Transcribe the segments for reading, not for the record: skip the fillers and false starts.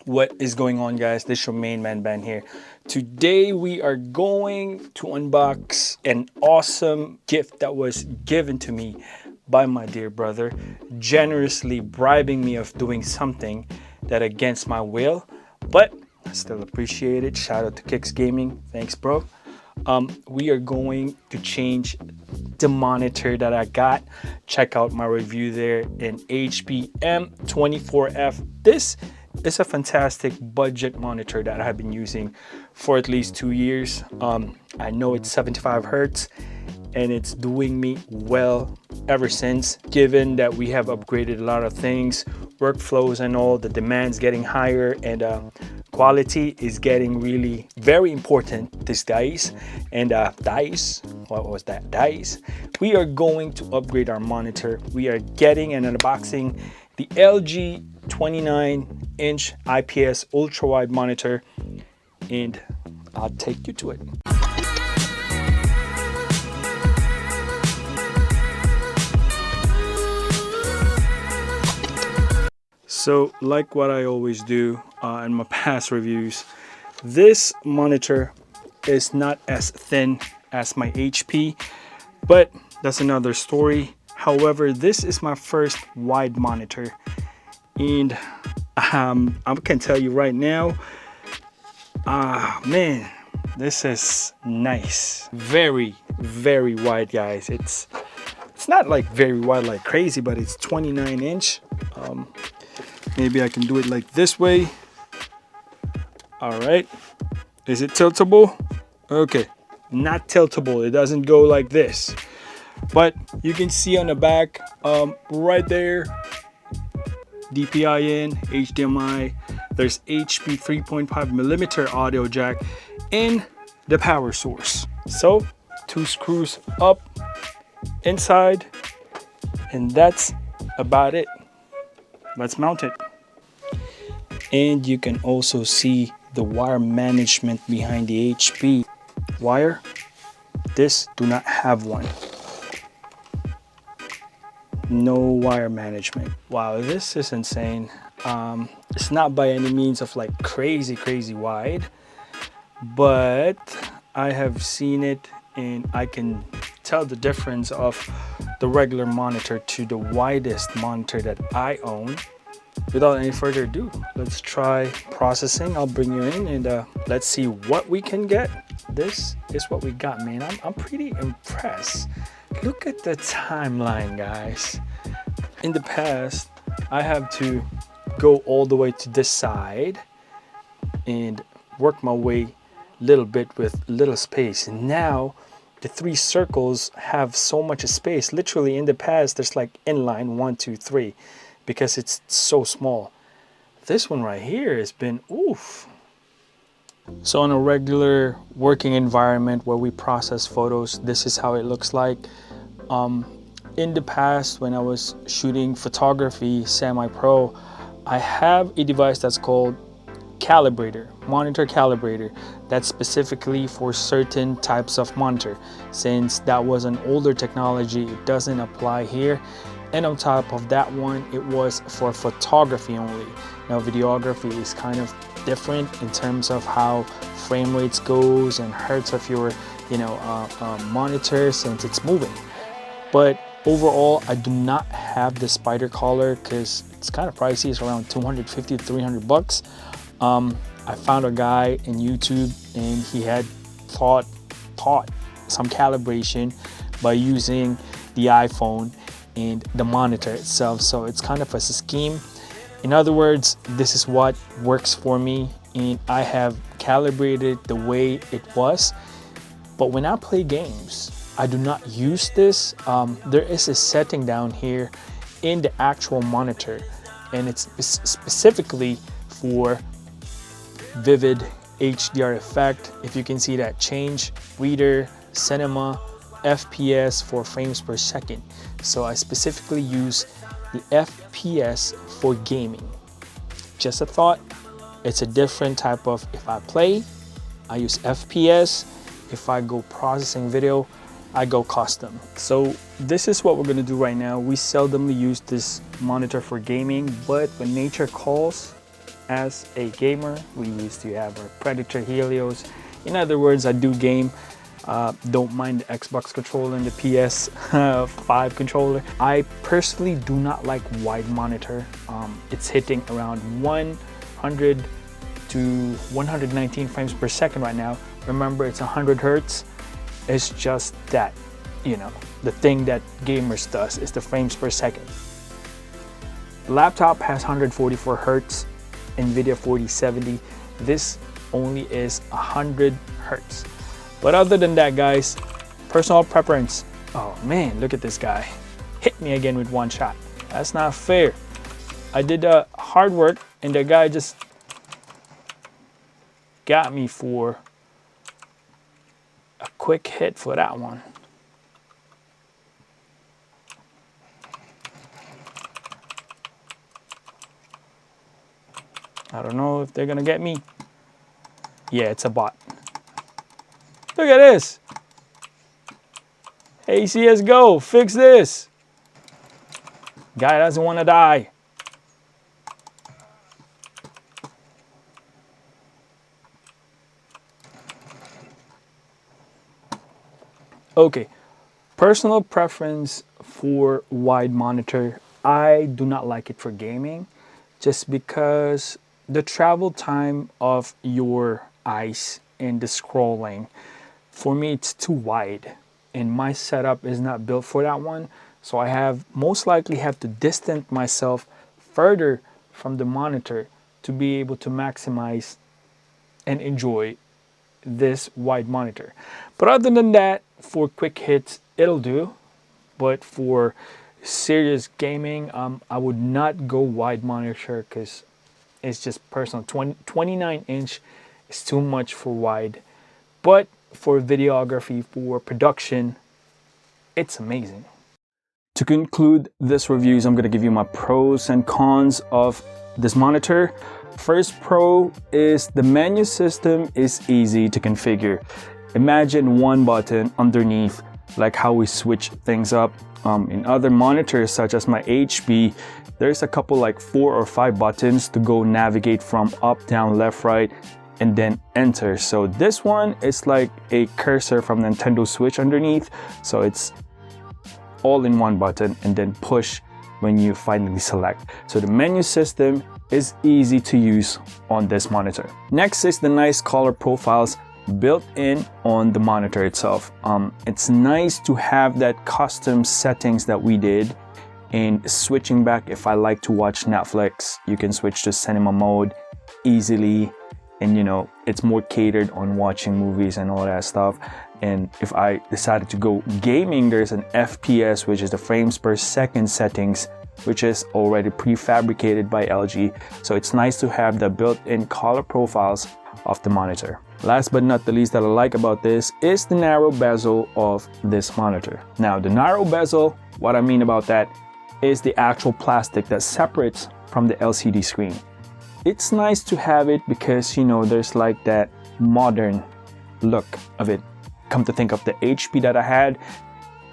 What is going on, guys? This is your main man Ben here. Today we are going to unbox an awesome gift that was given to me by my dear brother, generously bribing me of doing something that against my will, but I still appreciate it. Shout out to Kicks Gaming. Thanks, bro. We are going to change the monitor that I got. Check out my review there in HP M24F. This is a fantastic budget monitor that I've been using for at least 2 years. I know it's 75 Hertz and it's doing me well ever since, given that we have upgraded a lot of things, workflows and all. The demand's getting higher and quality is getting really very important these days. And we are going to upgrade our monitor. We are getting and unboxing the LG 29-inch IPS ultra-wide monitor, and I'll take you to it. So, like what I always do in my past reviews, this monitor is not as thin as my HP, but that's another story. However, this is my first wide monitor, and I can tell you right now, man, this is nice. Very, very wide, guys. It's not like very wide like crazy, but it's 29-inch. Maybe I can do it like this way. All right. Is it tiltable? Okay. Not tiltable. It doesn't go like this. But you can see on the back, right there, DPI in, HDMI. There's HP 3.5mm audio jack and the power source. So 2 screws up inside, and that's about it. Let's mount it. And you can also see the wire management behind the HP wire. This do not have one. No wire management. Wow, this is insane. It's not by any means of like crazy wide, but I have seen it and I can tell the difference of the regular monitor to the widest monitor that I own. Without any further ado, let's try processing. I'll bring you in and let's see what we can get. This is what we got, man. I'm pretty impressed. Look at the timeline, guys. In the past, I have to go all the way to this side and work my way little bit with little space. And now the 3 circles have so much space. Literally in the past, there's like inline 1, 2, 3 because it's so small. This one right here has been oof. So in a regular working environment where we process photos, this is how it looks like. In the past, when I was shooting photography semi-pro, I have a device that's called calibrator, monitor calibrator, that's specifically for certain types of monitor. Since that was an older technology, it doesn't apply here. And on top of that one, it was for photography only. Now videography is kind of different in terms of how frame rates goes and hertz of your monitor, since it's moving. But overall, I do not have the spider collar because it's kind of pricey. It's around 250 to 300 bucks. I found a guy in YouTube and he had taught some calibration by using the iPhone and the monitor itself. So it's kind of a scheme. In other words, this is what works for me, and I have calibrated the way it was. But when I play games, I do not use this. There is a setting down here in the actual monitor, and it's specifically for vivid HDR effect. If you can see that change, reader, cinema, FPS for frames per second. So I specifically use the FPS for gaming. Just a thought, it's a different type of, if I play, I use FPS. If I go processing video, I go custom. So this is what we're gonna do right now. We seldomly use this monitor for gaming, but when nature calls, as a gamer. We used to have our Predator Helios. In other words, I do game. Don't mind the Xbox controller and the PS5 controller. I personally do not like wide monitor. It's hitting around 100 to 119 frames per second right now. Remember, it's 100 hertz. It's just that, you know, the thing that gamers does is the frames per second. The laptop has 144 hertz, NVIDIA 4070. This only is 100 hertz. But other than that, guys, personal preference. Oh man, look at this guy. Hit me again with one shot. That's not fair. I did hard work and the guy just got me for a quick hit for that one. I don't know if they're gonna get me. Yeah, it's a bot. Look at this. Hey, CSGO, fix this. Guy doesn't want to die. Okay, personal preference for wide monitor. I do not like it for gaming just because the travel time of your eyes and the scrolling, for me it's too wide and my setup is not built for that one. So I most likely have to distance myself further from the monitor to be able to maximize and enjoy this wide monitor. But other than that, for quick hits it'll do, but for serious gaming I would not go wide monitor because it's just personal. 29-inch is too much for wide, but for videography, for production, it's amazing. To conclude this reviews, I'm going to give you my pros and cons of this monitor. First pro is the menu system is easy to configure. Imagine one button underneath, like how we switch things up. In other monitors such as my HP, there's a couple like 4 or 5 buttons to go navigate from up, down, left, right, and then enter. So this one is like a cursor from Nintendo Switch underneath. So it's all in one button and then push when you finally select. So the menu system is easy to use on this monitor. Next is the nice color profiles built in on the monitor itself. It's nice to have that custom settings that we did. And switching back, if I like to watch Netflix, you can switch to cinema mode easily, and you know, it's more catered on watching movies and all that stuff. And if I decided to go gaming, there's an FPS, which is the frames per second settings, which is already prefabricated by LG. So it's nice to have the built-in color profiles of the monitor. Last but not the least that I like about this is the narrow bezel of this monitor. Now the narrow bezel, what I mean about that is the actual plastic that separates from the LCD screen. It's nice to have it because, you know, there's like that modern look of it. Come to think of the HP that I had,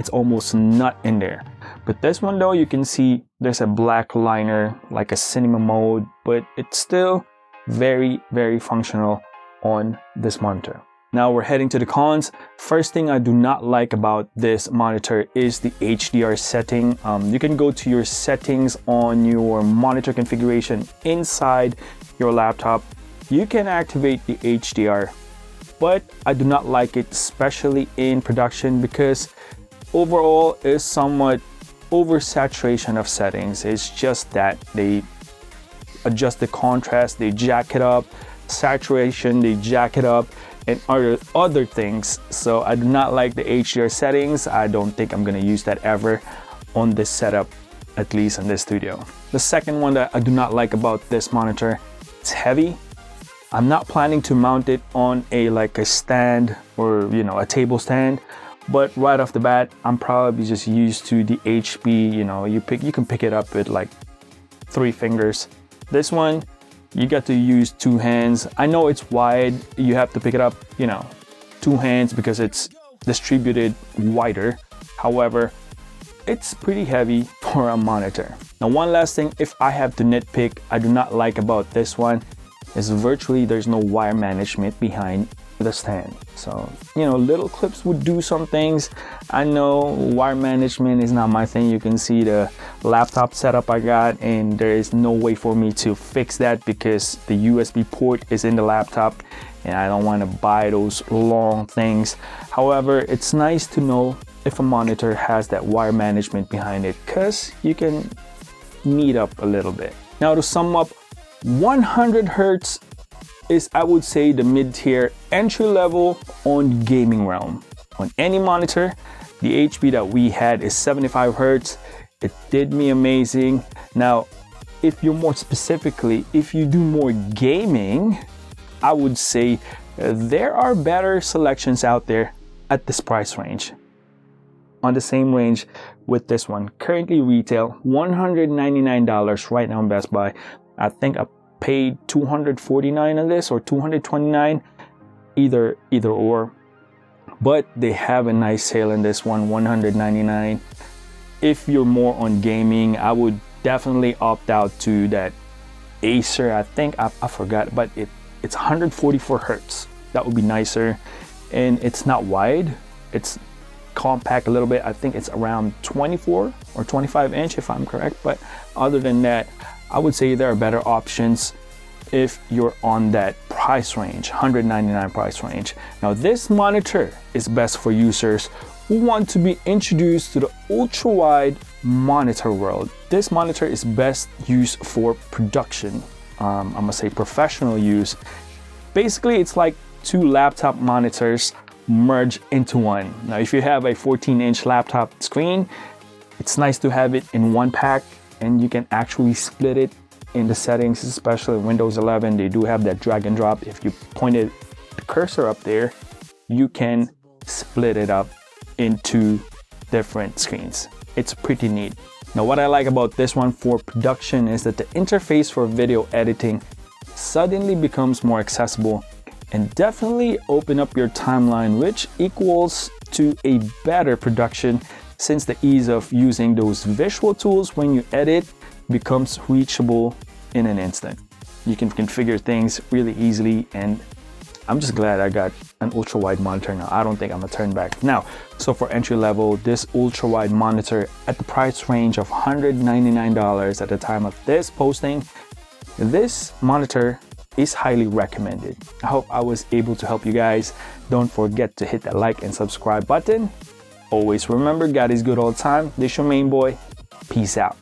it's almost not in there. But this one though, you can see there's a black liner, like a cinema mode, but it's still very, very functional on this monitor. Now we're heading to the cons. First thing I do not like about this monitor is the HDR setting. You can go to your settings on your monitor configuration inside your laptop. You can activate the HDR, but I do not like it, especially in production, because overall is somewhat oversaturation of settings. It's just that they adjust the contrast, they jack it up, saturation, they jack it up, and other things. So I do not like the HDR settings. I don't think I'm gonna use that ever on this setup, at least in this studio. The second one that I do not like about this monitor, it's heavy. I'm not planning to mount it on a stand or, you know, a table stand, but right off the bat, I'm probably just used to the HP. You know, you can pick it up with like 3 fingers. This one, you got to use 2 hands. I know it's wide, you have to pick it up, you know, 2 hands because it's distributed wider. However, it's pretty heavy for a monitor. Now, one last thing, if I have to nitpick, I do not like about this one is virtually there's no wire management behind the stand. So, you know, little clips would do some things. I know wire management is not my thing. You can see the laptop setup I got, and there is no way for me to fix that because the USB port is in the laptop and I don't want to buy those long things. However, it's nice to know if a monitor has that wire management behind it, because you can neat up a little bit. Now, to sum up, 100 Hertz is, I would say, the mid-tier entry level on gaming realm. On any monitor, the HP that we had is 75 Hertz. It did me amazing. Now, if you're more specifically, if you do more gaming, I would say there are better selections out there at this price range. On the same range with this one, currently retail $199 right now in Best Buy. I think I paid $249 on this or $229, either or, but they have a nice sale in this one, $199. If you're more on gaming, I would definitely opt out to that Acer. I think I forgot, but it's 144 Hertz. That would be nicer, and it's not wide, it's compact a little bit. I think it's around 24 or 25 inch if I'm correct, but other than that, I would say there are better options if you're on that price range, $199 price range. Now, this monitor is best for users who want to be introduced to the ultra-wide monitor world. This monitor is best used for production. I'm gonna say professional use. Basically, it's like two laptop monitors merged into one. Now, if you have a 14-inch laptop screen, it's nice to have it in one pack, and you can actually split it in the settings, especially in Windows 11. They do have that drag and drop. If you pointed the cursor up there, you can split it up into different screens. It's pretty neat. Now, what I like about this one for production is that the interface for video editing suddenly becomes more accessible and definitely open up your timeline, which equals to a better production, since the ease of using those visual tools when you edit becomes reachable in an instant. You can configure things really easily, and I'm just glad I got an ultra-wide monitor now. I don't think I'm gonna turn back. Now, so for entry level, this ultra-wide monitor at the price range of $199 at the time of this posting, this monitor is highly recommended. I hope I was able to help you guys. Don't forget to hit that like and subscribe button. Always remember, God is good all the time. This your main boy. Peace out.